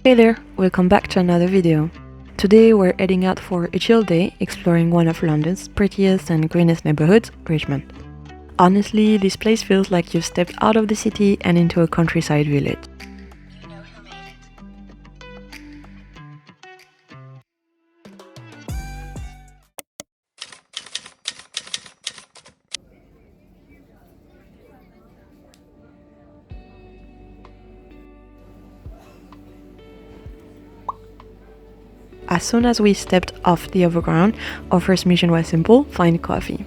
Hey there, welcome back to another video. Today we're heading out for a chill day exploring one of London's prettiest and greenest neighborhoods, Richmond. Honestly, this place feels like you've stepped out of the city and into a countryside village. As soon as we stepped off the overground, our first mission was simple: find coffee.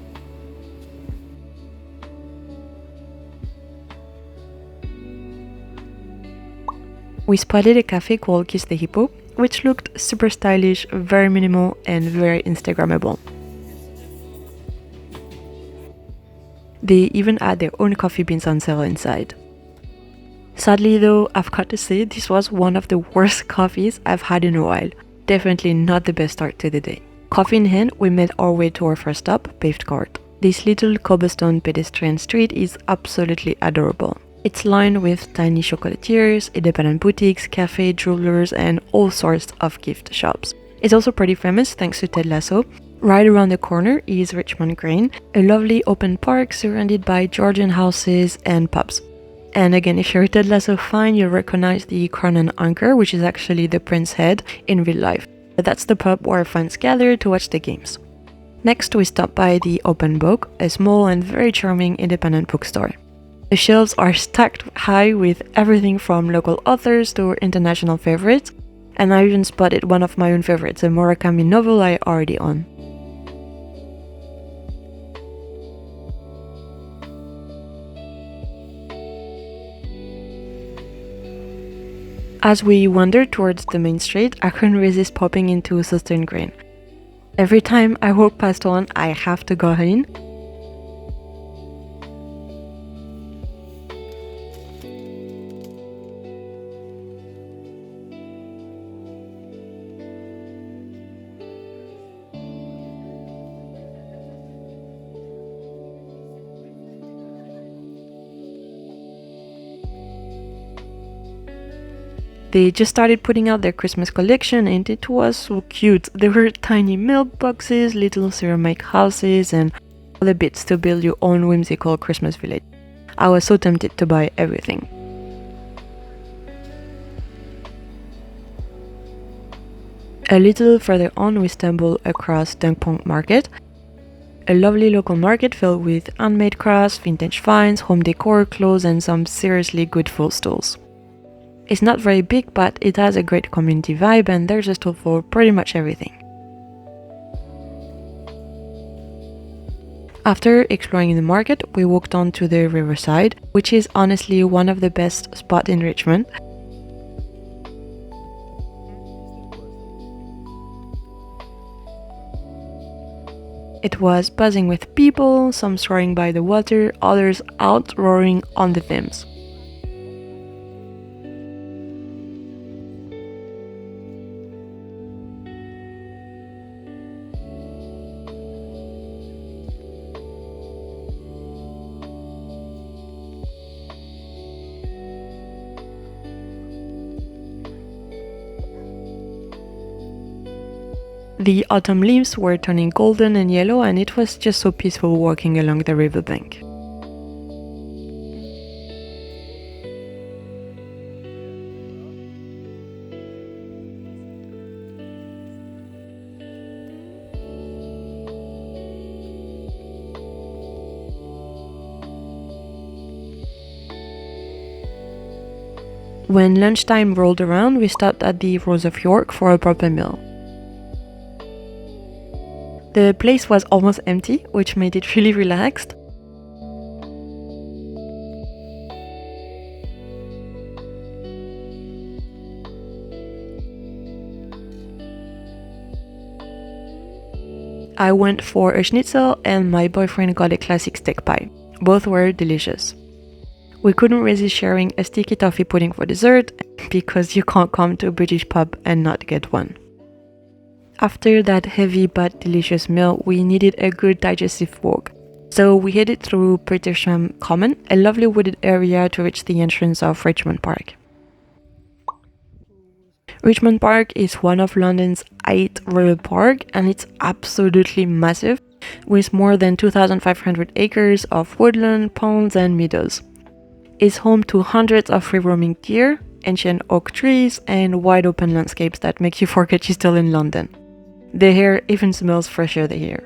We spotted a cafe called Kiss the Hippo, which looked super stylish, very minimal and very Instagrammable. They even had their own coffee beans on sale inside. Sadly though, I've got to say this was one of the worst coffees I've had in a while. Definitely not the best start to the day. Coffee in hand, we made our way to our first stop, Paved Court. This little cobblestone pedestrian street is absolutely adorable. It's lined with tiny chocolatiers, independent boutiques, cafés, jewelers, and all sorts of gift shops. It's also pretty famous thanks to Ted Lasso. Right around the corner is Richmond Grene, a lovely open park surrounded by Georgian houses and pubs. And again, if you're a Ted Lasso fan, you'll recognize the Crown and Anchor, which is actually the Prince's Head in real life. But that's the pub where fans gather to watch the games. Next, we stop by the Open Book, a small and very charming independent bookstore. The shelves are stacked high with everything from local authors to international favorites, and I even spotted one of my own favorites, a Murakami novel I already own. As we wandered towards the main street, I couldn't resist popping into Søstrene. Every time I walk past one, I have to go in. They just started putting out their Christmas collection and it was so cute. There were tiny milk boxes, little ceramic houses and other bits to build your own whimsical Christmas village. I was so tempted to buy everything. A little further on we stumbled across Pembroke Market, a lovely local market filled with handmade crafts, vintage finds, home decor, clothes and some seriously good food stalls. It's not very big, but it has a great community vibe and there's a stall for pretty much everything. After exploring the market, we walked on to the Riverside, which is honestly one of the best spots in Richmond. It was buzzing with people, some soaring by the water, others out roaring on the Thames. The autumn leaves were turning golden and yellow and it was just so peaceful walking along the riverbank. When lunchtime rolled around, we stopped at the Rose of York for a proper meal. The place was almost empty, which made it really relaxed. I went for a schnitzel and my boyfriend got a classic steak pie. Both were delicious. We couldn't resist sharing a sticky toffee pudding for dessert because you can't come to a British pub and not get one. After that heavy but delicious meal, we needed a good digestive walk. So we headed through Petersham Common, a lovely wooded area to reach the entrance of Richmond Park. Richmond Park is one of London's 8 royal parks, and it's absolutely massive, with more than 2,500 acres of woodland, ponds and meadows. It's home to hundreds of free-roaming deer, ancient oak trees and wide open landscapes that make you forget you're still in London. The air even smells fresher here.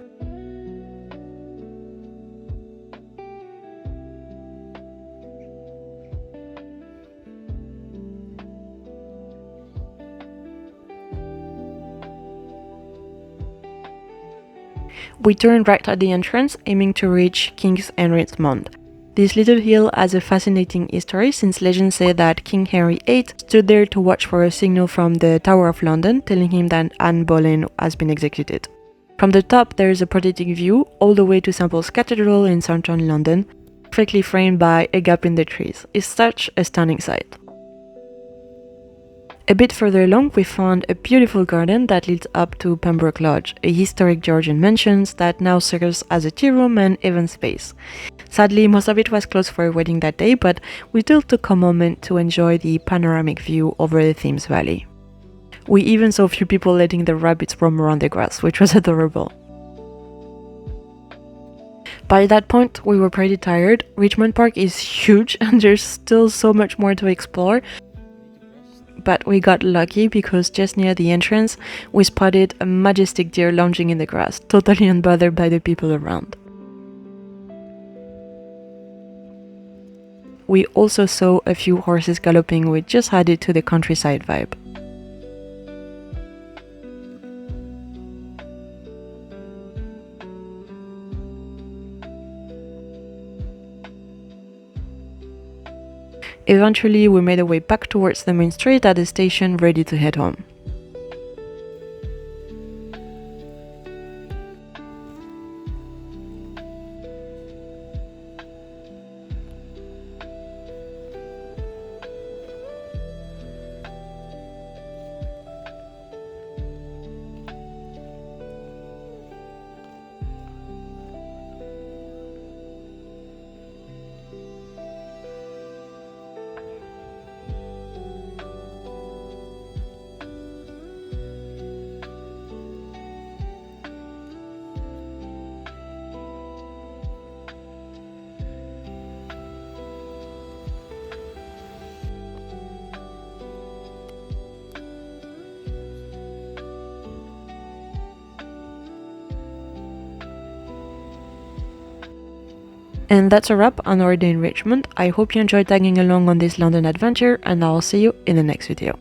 We turned right at the entrance, aiming to reach King's Henry's Mound. This little hill has a fascinating history, since legends say that King Henry VIII stood there to watch for a signal from the Tower of London telling him that Anne Boleyn has been executed. From the top there is a pathetic view all the way to St. Paul's Cathedral in central London, perfectly framed by a gap in the trees. It's such a stunning sight. A bit further along we found a beautiful garden that leads up to Pembroke Lodge, a historic Georgian mansion that now serves as a tea room and event space. Sadly, most of it was closed for a wedding that day, but we still took a moment to enjoy the panoramic view over the Thames Valley. We even saw a few people letting the rabbits roam around the grass, which was adorable. By that point, we were pretty tired. Richmond Park is huge and there's still so much more to explore. But we got lucky because just near the entrance, we spotted a majestic deer lounging in the grass, totally unbothered by the people around. We also saw a few horses galloping, which just added to the countryside vibe. Eventually, we made our way back towards the main street at the station, ready to head home. And that's a wrap on our day in Richmond. I hope you enjoyed tagging along on this London adventure, and I'll see you in the next video.